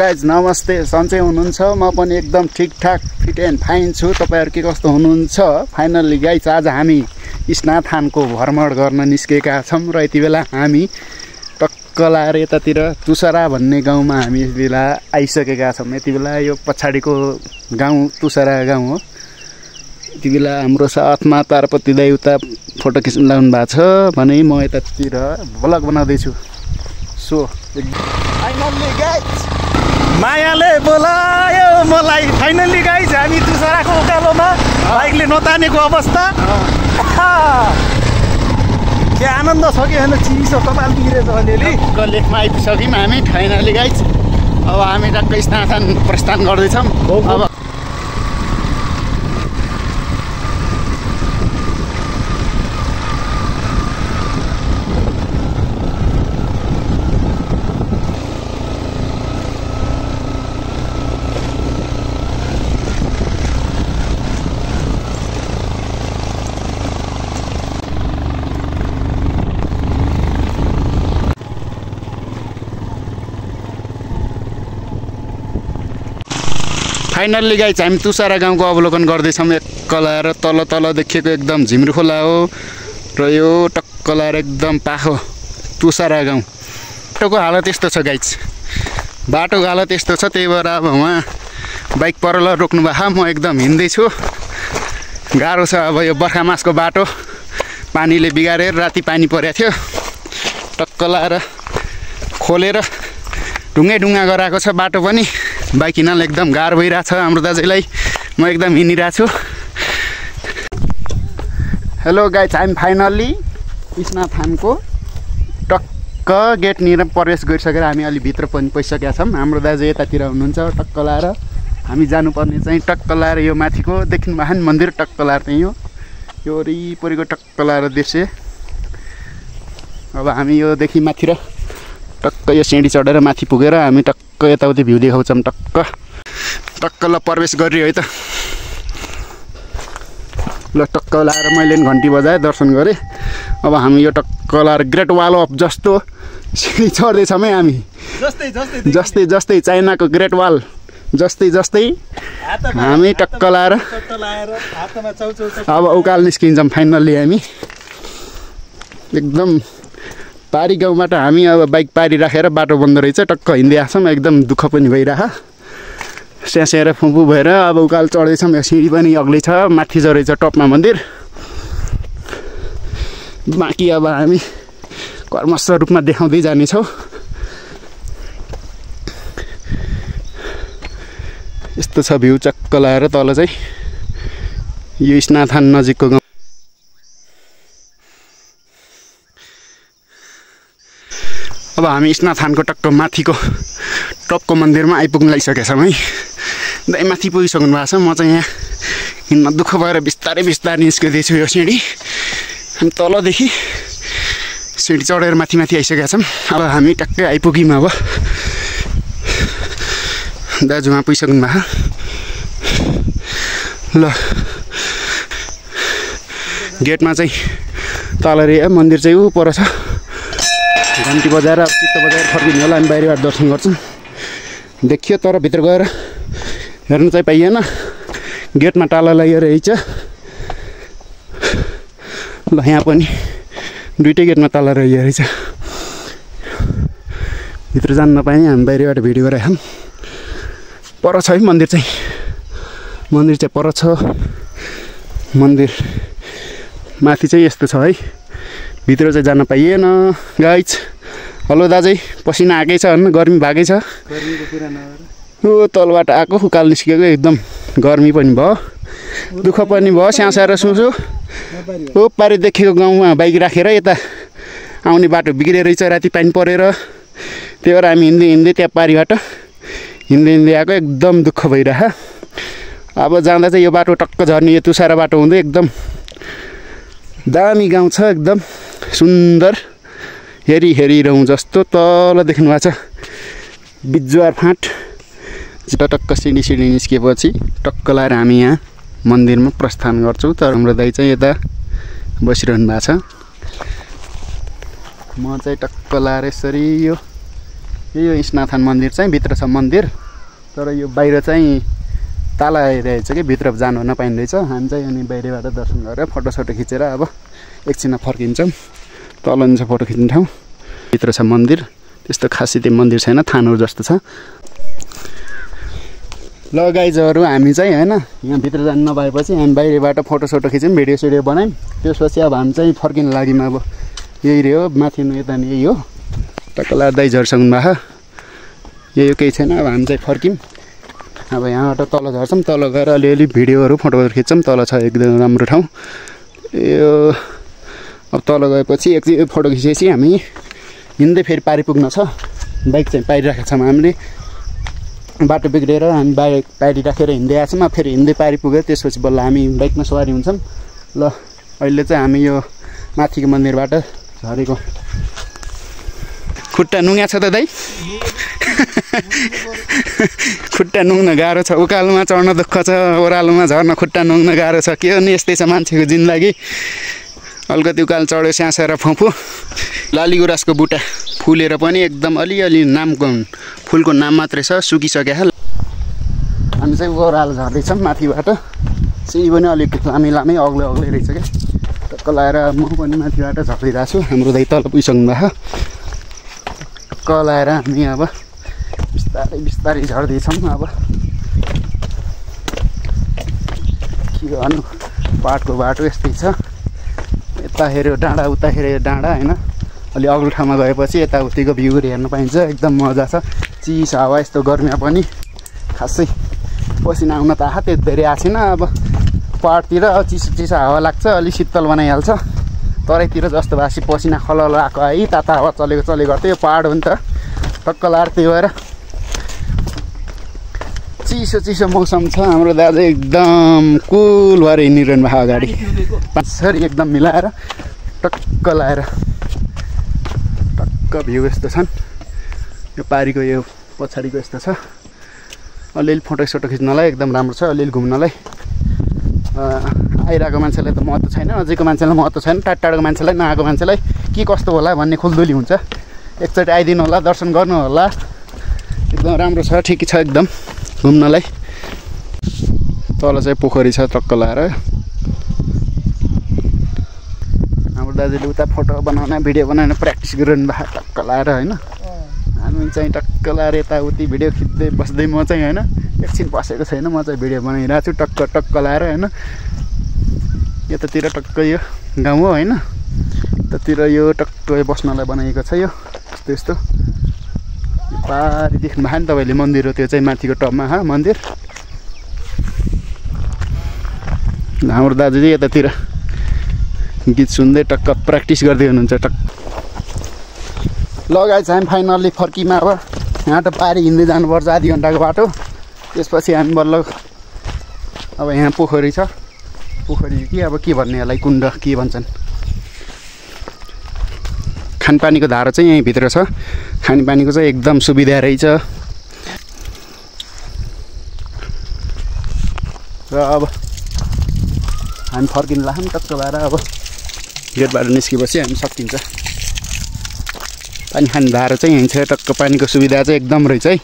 Guys नमस्ते, सन्चै हुनुहुन्छ? म पनि एकदम ठिकठाक फिट एन्ड फाइन छु। तपाईहरु के कस्तो हुनुहुन्छ? फाइनल्ली गाइज आज हामी स्नाथानको भ्रमण गर्न निस्केका छौं र यति बेला हामी टक्कलार यतातिर तुसरा भन्ने गाउँमा हामी यति बेला आइसकेका छौं। यति बेला यो पछाडीको गाउँ तुसरा गाउँ हो। यति बेला हाम्रो साथमा तारपति दाइ उता फोटो खिच्न लाग्नु भएको छ भने म यतातिर भ्लग बनाउँदै छु। सो फाइनल्ली गाइज मायाले बोलायो मलाई। फाइनल्ली गाइज हामी तुसराको उकालोमा बाइकले नतानेको अवस्था। के आनन्द छ कि होइन? चिसो कपाल बिग्रेछ अलिअलि। लेखमा आइपुग्यौँ हामी फाइनल्ली गाइज। अब हामी टक्कै स्नाथान प्रस्थान गर्दैछौँ। अब फाइनल्ली गाइज हामी तुसरा गाउँको अवलोकन गर्दैछौँ। एक्कलाएर तल तल देखिएको एकदम झिम्रू खोला हो र यो टक्कलाएर एकदम पाखो तुसरा गाउँ। बाटोको हालत यस्तो छ गाइज, बाटोको हालत यस्तो छ। त्यही भएर अब उहाँ बाइक परल रोक्नु भएको, म एकदम हिँड्दैछु। गाह्रो छ अब यो बर्खा मासको बाटो पानीले बिगारेर राति पानी परेको थियो। टक्कलाएर खोलेर ढुङ्गै ढुङ्गा गराएको छ बाटो पनि। बाइक हिँड्न एकदम गाह्रो भइरहेछ हाम्रो दाजुलाई। म एकदम हिँडिरहेको छु। हेलो गाइज, हामी फाइनल्ली स्नाथानको टक्क गेटनिर प्रवेश गरिसकेर हामी अलि भित्र पनि पसिसकेका छौँ। हाम्रो दाजु यतातिर हुनुहुन्छ टक्क लाएर। हामी जानुपर्ने चाहिँ टक्क लाएर यो माथिको देख्नु भएको नि मन्दिर टक्क लाएर चाहिँ यो वरिपरिको टक्क लाएर दृश्य। अब हामी योदेखि माथि र टक्क यो सिँढी चढेर माथि पुगेर हामी टक्क यताउति भ्यू देखाउँछौँ। टक्क ल प्रवेश गरियो है त। ल टक्क लाएर मैले घन्टी बजाएँ, दर्शन गरेँ। अब हामी यो टक्क लाएर ग्रेट वाल अफ जस्तो सिँढी चढ्दैछौँ है हामी। जस्तै जस्तै चाइनाको ग्रेट वाल जस्तै हामी टक्क लाएर अब उकाल निस्किन्छौँ। फाइनल्ली हामी एकदम पारी गाउँबाट हामी अब बाइक पारी राखेर बाटो बन्द रहेछ टक्क हिँड्दै आछौँ। एकदम दुःख पनि भइरह स्यासेर फुपु भएर अब उकाल चढ्दैछौँ। यो सिँढी पनि अग्लै छ, माथि छ रहेछ टपमा मन्दिर। बाँकी अब हामी कर्मस्थ रूपमा देखाउँदै जानेछौँ। यस्तो छ भ्यू चक्क लाएर तल चाहिँ यो स्नाथान नजिकको गाउँ। अब हामी स्नाथानको टक्क माथिको टपको मन्दिरमा आइपुग्न लागिसकेका छौँ है। दाइ माथि पुगिसक्नु भएको छ। म चाहिँ यहाँ हिँड्न दुःख भएर बिस्तारै निस्किँदैछु यो सिँढी। हामी तलदेखि सिँढी चढेर माथि आइसकेका छौँ। अब हामी टक्कै आइपुग्यौँ। अब दाजु उहाँ पुगिसक्नु भएको। ल गेटमा चाहिँ तल रे मन्दिर चाहिँ ऊ पर छ। घन्टी बजाएर चित्त बजाएर फर्किने होला। हामी बाहिरबाट दर्शन गर्छौँ। देखियो तर भित्र गएर हेर्नु चाहिँ पाइएन। गेटमा ताला लगाइयो रहेछ। ल यहाँ पनि दुइटै गेटमा ताला रहेको रहेछ। भित्र जान नपाएँ, हामी बाहिरबाट भिडियो गरायौँ। पर छ है मन्दिर चाहिँ। मन्दिर चाहिँ पर छ। मन्दिर माथि चाहिँ यस्तो छ है। भित्र चाहिँ जान पाइएन गाइज। हेलो दाजु, पसिना आएकै छ होइन? गर्मी भएकै छ। ओ तलबाट आएको उकाल निस्केको एकदम गर्मी पनि भयो, दुःख पनि भयो। स्यासेर सुन्छु ओ पारी देखेको गाउँमा बाइक राखेर यता आउने बाटो बिग्रे रहेछ राति पानी परेर। त्यही भएर हामी हिँड्दै त्यहाँ पारीबाट हिँड्दै आएको। एकदम दुःख भइरह। अब जाँदा चाहिँ यो बाटो टक्क झर्ने यो तुसारा बाटो हुँदै एकदम दामी गाउँ छ। एकदम सुन्दर हेरिरहँ जस्तो। तल देख्नु भएको छ बिजुवार फाँट। टक्क सिँढी निस्किएपछि टक्क लाएर हामी यहाँ मन्दिरमा प्रस्थान गर्छौँ। तर हाम्रो दाइ चाहिँ यता बसिरहनु भएको छ। म चाहिँ टक्क लाएर यसरी यो यो स्नाथान मन्दिर चाहिँ भित्र छ मन्दिर, तर यो बाहिर चाहिँ ताला रहेछ कि भित्र जानु नपाइने रहेछ। हामी चाहिँ अनि बाहिरबाट दर्शन गरेर फोटोसोटो खिचेर अब एकछिनमा फर्किन्छौँ। तल नि छ फोटो खिच्ने ठाउँ, भित्र छ मन्दिर। त्यस्तो खासै त्यो मन्दिर छैन, थानहरू जस्तो छ। ल गाइजहरू हामी चाहिँ होइन यहाँ भित्र जानु नभएपछि हामी बाहिरबाट फोटोसोटो खिच्यौँ, भिडियो सिडियो बनायौँ। त्यसपछि अब हामी चाहिँ फर्किन लाग्यौँ। अब यही रे हो, माथि यता नि यही हो, टक्कला दाइजहरू सक्नु भएको। यो केही छैन, अब हामी चाहिँ फर्क्यौँ। अब यहाँबाट तल झर्छौँ, तल गएर अलिअलि भिडियोहरू फोटोहरू खिच्छौँ। तल छ एकदम राम्रो ठाउँ यो। अब तल गएपछि एकछिन फोटो खिचेपछि हामी हिँड्दै फेरि पारि पुग्न छ। बाइक चाहिँ पारिराखेको छौँ हामीले, बाटो बिग्रेर हामी बाइक पारि राखेर हिँड्दै आएको छौँ। फेरि हिँड्दै पारि पुग्यो, त्यसपछि बल्ल हामी बाइकमा सवारी हुन्छौँ। ल अहिले चाहिँ हामी यो माथिको मन्दिरबाट झरेको। खुट्टा नुङ्या छ त दाइ? खुट्टा नुङ्न गाह्रो छ, उकालोमा चढ्न दुःख छ, ओह्रालोमा झर्न खुट्टा नुङ्न गाह्रो छ। के हो नि, यस्तै छ मान्छेको जिन्दगी। अलिकति उकालो चढ्यो स्यासेर फुफु। लाली गुराँसको बुट्टा फुलेर पनि एकदम अलिअलि नामको फुलको नाम मात्रै छ, सुकिसक्यो। हामी चाहिँ ओह्रालो झर्दैछौँ माथिबाट। सिँढी पनि अलिक लामै लामै अग्लै रहेछ क्या। टक्क लाएर म पनि माथिबाट झर्दिरहेको छु। हाम्रो दाइ तल पुगिसक्नु भएको। टक्क लाएर हामी अब बिस्तारै बिस्तारै झर्दैछौँ। अब के गर्नु, पाहाडको बाटो यस्तै छ। यता हेऱ्यो डाँडा, उता हेऱ्यो डाँडा होइन। अलि अग्लो ठाउँमा गएपछि यताउतिको भ्यूहरू हेर्न पाइन्छ, एकदम मजा छ। चिसो हावा, यस्तो गर्मीमा पनि खासै पसिना आउन त आँखा त्यति धेरै आएको छैन। अब पाहाडतिर चिसो चिसो हावा लाग्छ, अलिक शीतल बनाइहाल्छ। तराईतिर जस्तो भाषी पसिना खलल आएको है, ताता हावा चलेको गर्थ्यो। यो पाहाड हो नि त, टक्क लाएर त्यही भएर चिसो चिसो मौसम छ। हाम्रो दाजु एकदम कुल भएर हिँडिरहनु भएको अगाडि, पाँचसरी एकदम मिलाएर टक्क लाएर। टक्क भ्यू यस्तो छन्। यो पारीको यो पछाडिको यस्तो छ। अलिअलि फोटोसोटो खिच्नलाई एकदम राम्रो छ, अलिअलि घुम्नलाई। आइरहेको मान्छेलाई त महत्त्व छैन, नजिकको मान्छेलाई महत्त्व छैन, टाढोको मान्छेलाई, नआएको मान्छेलाई के कस्तो होला भन्ने खुल्दुली हुन्छ। एकचोटि आइदिनु होला, दर्शन गर्नु होला। एकदम राम्रो छ, ठिकै छ एकदम घुम्नलाई। तल चाहिँ पोखरी छ टक्क लाएर। हाम्रो दाजुले उता फोटो बनाउन, भिडियो बनाउन प्र्याक्टिस गरिरहनु भएको टक्क लाएर होइन। हामी चाहिँ टक्क लाएर यताउति भिडियो खिच्दै बस्दै म चाहिँ होइन एकछिन बसेको छैन, म चाहिँ भिडियो बनाइरहेको छु टक्क टक्क लाएर होइन। यतातिर टक्क यो गाउँ हो होइन, यतातिर यो टक्क बस्नलाई बनाइएको छ। यो यस्तो यस्तो पारी देख्नु भयो नि तपाईँले मन्दिर हो, त्यो चाहिँ माथिको टपमा मन्दिर। हाम्रो दाजु चाहिँ यतातिर गीत सुन्दै टक्क प्र्याक्टिस गर्दै हुनुहुन्छ टक्क। लगाइ चाहिँ हामी फाइनल्ली फर्किमा। अब यहाँ त पारी हिँड्दै जानुपर्छ, आधी घन्टाको बाटो। त्यसपछि हामी बल्ल अब यहाँ पोखरी छ, पोखरी कि अब के भन्ने यसलाई, कुण्ड के भन्छन्। खानपानीको धारा चाहिँ यहीँ भित्र छ। खानपानीको चाहिँ एकदम सुविधा रहेछ। र अब हामी फर्किन लाग्यौँ टक्क भएर। अब गेटबाट निस्केपछि हामी सकिन्छ। पानी खाने धारा चाहिँ यहीँ छ, टक्क पानीको सुविधा चाहिँ एकदम रहेछ है।